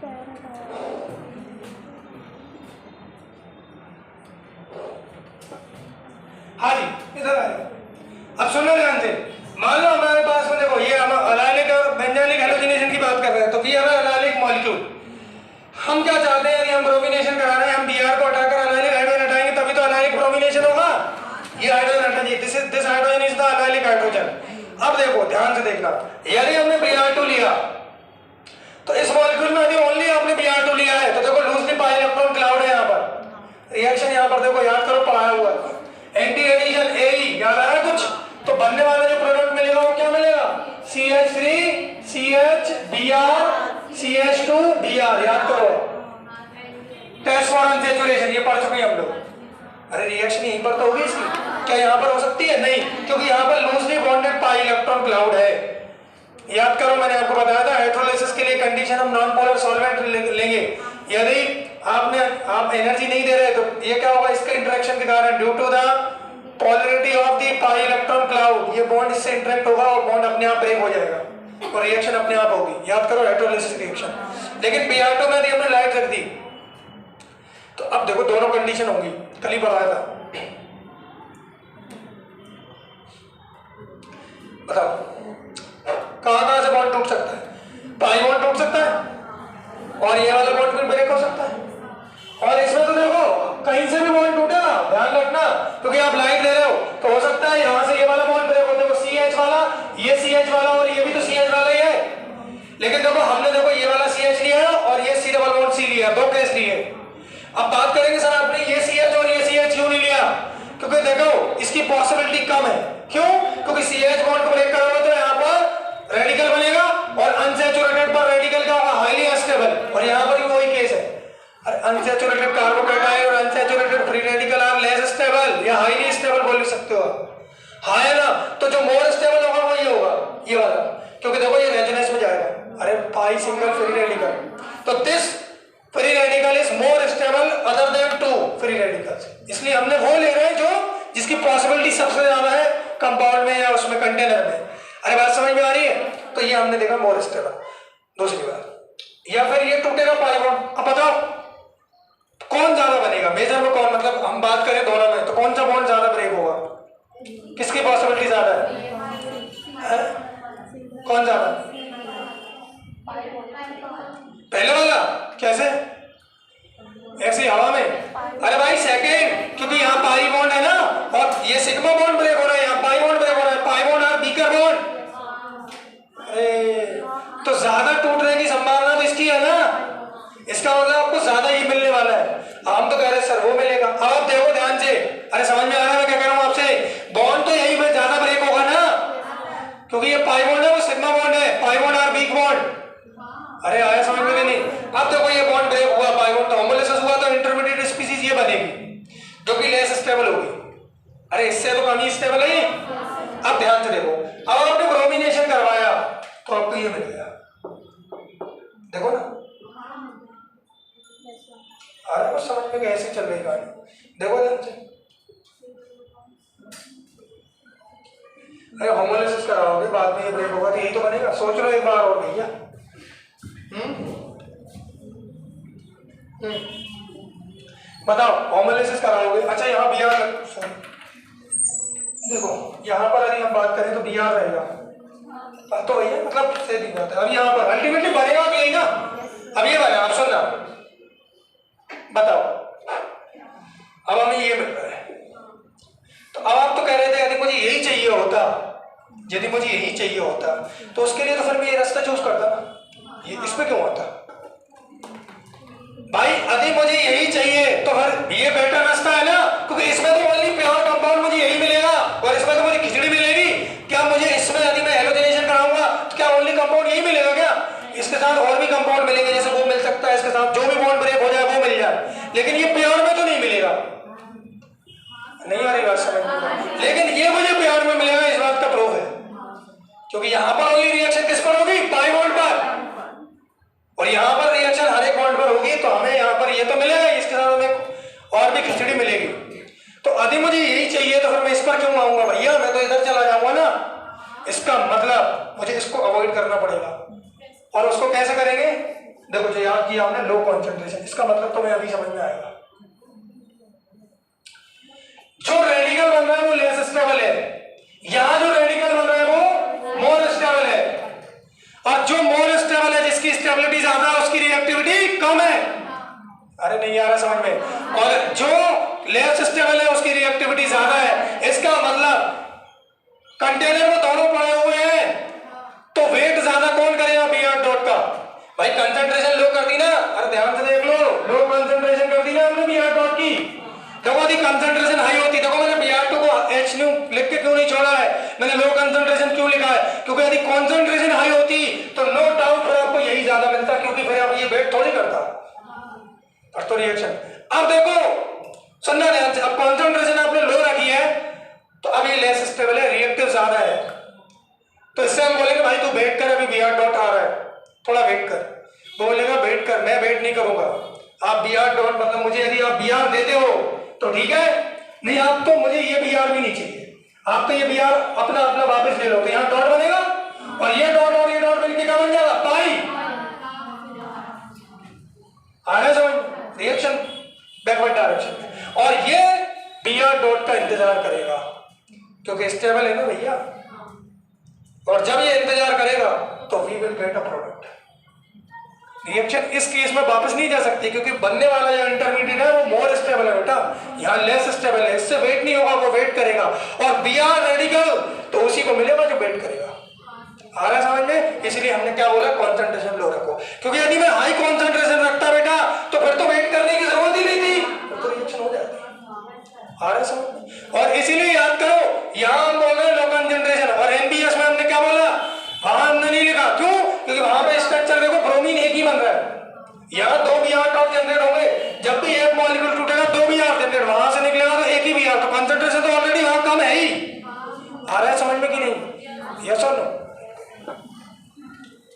हाँ जी, इधर आए। अब सुनो ध्यान से, मान लो हमारे पास में देखो ये हम अलायनिक और बेंजाइलिक हैलोजिनेशन की बात कर रहे हैं, तो ये हमारा अलायनिक मॉलिक्यूल। हम क्या चाहते हैं, यदि हम ब्रोमिनेशन करा रहे हैं, हम Br को हटाकर अलायनिक हाइड्रोजन हटाएंगे तभी तो अलायनिक ब्रोमिनेशन होगा। ये हाइड्रोजन हटा दिए, this hydrogen is the allylic hydrogen. अब देखो ध्यान से देखना, यदि हमने Br2 लिया तो इस मॉलिक्यूल में यदि ओनली आपने Br2 लिया है तो देखो लूजली पाई इलेक्ट्रॉन क्लाउड है। यहाँ पर रिएक्शन यहाँ पर देखो, याद करो पढ़ाया हुआ है, एंटी एडिशन ए, याद आ रहा है कुछ? तो बनने वाला जो प्रोडक्ट मिलेगा वो क्या मिलेगा? CH3 CH Br CH2 Br, याद करो। टेस्ट फॉर अनसैचुरेशन ये पढ़ चुके हैं हम लोग। अरे रिएक्शन यहीं पर तो होगी इसकी, क्या यहाँ पर हो सकती है? नहीं, क्योंकि यहाँ पर लूजली बॉन्डेड पाई इलेक्ट्रॉन क्लाउड है। याद करो मैंने आपको बताया था हाइड्रोलाइसिस के लिए कंडीशन हम नॉन पोलर सॉल्वेंट लेंगे। यदि आप एनर्जी नहीं दे रहे तो ये क्या होगा, इसके इंटरेक्शन के कारण due to the polarity of the pi electron cloud ये बॉन्ड इससे इंटरेक्ट होगा और बॉन्ड अपने आप ब्रेक हो जाएगा और रिएक्शन अपने आप होगी। याद करो हाइड्रोलाइसिस रिएक्शन। लेकिन Br2 में यदि हमने लाइट रख दी तो अब देखो दोनों कंडीशन होंगी, कल ही पढ़ाया था। बताओ कहां से बॉन्ड टूट सकता है? पाई बॉन्ड टूट सकता है और ये वाला बॉन्ड फिर ब्रेक हो सकता है। और इसमें तो देखो कहीं से भी बॉन्ड टूटेगा, ध्यान रखना, क्योंकि आप लाइट ले रहे हो तो हो सकता है यहां से ये वाला बॉन्ड ब्रेक हो, देखो CH वाला, ये CH वाला और ये भी तो CH वाला ही है। लेकिन देखो हमने देखो ये वाला CH लिया है और ये C डबल बॉन्ड C लिया, दो केस लिए। अब बात करेंगे सर आपने ये CH और ये CH क्यों नहीं लिया? क्योंकि देखो इसकी पॉसिबिलिटी कम है। क्यों? क्योंकि CH बॉन्ड को ब्रेक करोगे तो यहाँ पर रेडिकल बनेगा और अनसैचुरेटेड पर रेडिकल क्या होगा? Highly unstable. और यहाँ पर भी वही केस है, अनसैचुरेटेड कार्बोकेटाइन और unsaturated free radical are less stable या हाईली स्टेबल बोल सकते हो आप। हाँ है ना? तो जो मोर स्टेबल होगा वही होगा ये वाला, क्योंकि देखो ये रेजोनेंस में जाएगा। अरे पाई सिंगल फ्री रेडिकल, तो this free radical is more stable other than two free radicals, इसलिए हमने वो ले रहे हैं जो जिसकी पॉसिबिलिटी सबसे ज्यादा है कंपाउंड में या उसमें कंटेनर में। अरे बात समझ में आ रही है? तो ये हमने देखा मोर स्टेबल। दूसरी बात, या फिर ये टूटेगा पाई बॉन्ड। अब बताओ कौन ज्यादा बनेगा मेजर में? कौन, मतलब हम बात करें दोनों में तो कौन सा बॉन्ड ज्यादा ब्रेक होगा? किसकी पॉसिबिलिटी ज्यादा है? कौन ज्यादा? पहले वाला। कैसे? ऐसे हवा में? अरे भाई सेकेंड, क्योंकि यहाँ पाई बॉन्ड है ना और ये सिग्मा बॉन्ड ब्रेक हो रहा है, यहाँ पाई बॉन्ड ब्रेक हो रहा है, पाई बॉन्ड और बीकर बॉन्ड। तो ज्यादा टूटने की संभावना तो इसकी है ना, इसका मतलब आपको ज्यादा ही मिलने वाला है। हम तो कह रहे हैं सर वो मिलेगा। अब आप देखो ध्यान से, अरे समझ में आ रहा है मैं क्या कह रहा हूँ आपसे? बॉन्ड तो यही में ज्यादा ब्रेक होगा ना, क्योंकि ये पाई बॉन्ड है वो सिग्मा बॉन्ड है, पाई बॉन्ड और बीक बॉन्ड। अरे आया समझ में नहीं? अब देखो ये बॉन्ड ब्रेक हुआ, पाई बॉन्ड तो होमोलिसिस हुआ तो इंटरमीडिएट स्पीसीज ये बनेगी जो कि लेस स्टेबल होगी। अरे इससे तो कम ही स्टेबल है। अब ध्यान से देखो, अब आपने ब्रोमिनेशन करवाया तो आपको ये मिल गया, देखो ना। अरे कुछ समझ में कैसे चल रही गाड़ी, देखो ध्यान से। अरे होमोलिसिस कराओगे बाद में ये ब्रेक होगा तो यही तो बनेगा। सोच लो एक बार और भैया। बताओ होमोलिसिस कराओगे, अच्छा यहाँ Br, देखो यहाँ पर यदि हम बात करें तो Br रहेगा, तो भैया मतलब से भी बात है। अब यहाँ पर अल्टीमेटली बनेगा भी यही ना। अब ये बना, आप सुनना, बताओ अब हमें ये मिल रहा है। तो अब आप तो कह रहे थे यदि मुझे यही चाहिए होता, यदि मुझे यही चाहिए होता तो उसके लिए तो फिर मैं ये रास्ता चूज करता ना, ये इस पे क्यों आता भाई? यदि मुझे यही चाहिए तो फिर ये बेटर रास्ता है ना, क्योंकि इसमें तो ओनली प्योर कंपाउंड मुझे यही मिलेगा और इसमें तो मुझे खिचड़ी मिलेगी। क्या मुझे इसमें यदि मैं हैलोजिनेशन कराऊंगा तो क्या ओनली कंपाउंड यही मिलेगा क्या? इसके साथ और भी कंपाउंड मिलेंगे, जैसे वो मिल सकता है, इसके साथ जो भी बॉन्ड ब्रेक हो जाए वो मिल जाए, लेकिन ये प्योर में तो नहीं मिलेगा। नहीं आ रही बात समझ में? लेकिन ये मुझे प्योर में मिलेगा, इस बात का प्रूफ है, क्योंकि यहाँ पर ओनली रिएक्शन किस पर होगी? पाई बॉन्ड पर, और यहाँ पर रिएक्शन हर एक बॉन्ड पर होगी, तो हमें यहाँ पर ये तो मिलेगा, इसके साथ हमें और भी खिचड़ी मिलेगी। तो यदि मुझे यही चाहिए तो फिर मैं इस पर क्यों आऊंगा भैया? मैं तो इधर चला जाऊंगा ना। इसका मतलब मुझे इसको अवॉइड करना पड़ेगा, और उसको कैसे करेंगे? देखो जो याद किया हमने लो कॉन्सेंट्रेशन, इसका मतलब तुम्हें अभी समझ में आएगा। जो रेडिकल बन रहा है वो लेस स्टेबल है, यहां जो रेडिकल बन रहा है वो मोर स्टेबल है, और जो मोर स्टेबल है जिसकी स्टेबिलिटी ज्यादा है उसकी रिएक्टिविटी कम है। अरे नहीं आ रहा समझ में? और जो लेस स्टेबल है उसकी रिएक्टिविटी ज्यादा है। इसका मतलब कंटेनर में दोनों पड़े हुए हैं तो वेट ज्यादा कौन करेगा? बी आर डॉट का। भाई कंसंट्रेशन लो कर दी ना, अरे ध्यान से देख लो, लो कंसंट्रेशन कर दी ना हमने बी आर डॉट की। देखो यदि कंसंट्रेशन हाई होती, देखो मैंने बी आर टू को एच न्यू लिख के क्यों नहीं छोड़ा है, मैंने लो कंसंट्रेशन क्यों लिखा है? क्योंकि यदि कंसंट्रेशन हाई होती तो नो डाउट फिर आपको यही ज्यादा मिलता, क्योंकि फिर आप ये वेट थोड़ी करता और तो रिएक्शन। अब देखो सुनना ध्यान से, अब कंसंट्रेशन आपने लो रखी है तो अब ये लेस स्टेबल है, रिएक्टिव ज्यादा है, तो इससे हम बोलेंगे भाई तू वेट कर, अभी बी आर डॉट आ रहा है, थोड़ा वेट कर। वो बोलेगा वेट कर, मैं वेट नहीं करूंगा। आप बी आर डॉट मतलब मुझे यदि आप बी आर देते हो तो ठीक है, नहीं आप तो मुझे ये बी आर भी नहीं चाहिए, आप तो ये बी आर अपना अपना वापस ले लो, तो यहाँ डॉट बनेगा और ये डॉट मिलकर क्या बन जाएगा? पाई। आ रहा है समझ? रिएक्शन बैकवर्ड डायरेक्शन में, और ये बी आर डॉट का इंतजार करेगा क्योंकि स्टेबल है ना भैया, और जब ये इंतजार करेगा तो we will get a product. Reaction इस केस में वापस नहीं जा सकती क्योंकि बनने वाला जो इंटरमीडिएट है वो मोर स्टेबल है बेटा, यहाँ लेस स्टेबल है, इससे वेट नहीं होगा, वो वेट करेगा, और बी आर रेडिकल तो उसी को मिलेगा जो वेट करेगा। आ रहा है समझ में? इसलिए हमने क्या बोला, कॉन्सेंट्रेशन लो रखो, क्योंकि यदि मैं हाई कॉन्सेंट्रेशन रखता बेटा तो फिर तो वेट करने की जरूरत ही नहीं थी, तो रिएक्शन हो जाती। आ रहा है समझ? और इसीलिए याद करो, यहां हम बोल रहे हैं लो कंसंट्रेशन, और एनबीएस में हमने क्या बोला? वहां हमने नहीं लिखा, क्यों? क्योंकि वहां पे स्ट्रक्चर देखो ब्रोमीन एक ही बन रहा है, यहाँ दो बी आर टॉप जनरेट होंगे, जब भी एक मॉलिक्यूल टूटेगा दो बी आर जनरेट, वहां से निकलेगा तो एक ही बी आर, तो कंसंट्रेशन तो ऑलरेडी वहां कम है ही। आ रहा है समझ में कि नहीं? यस और नो?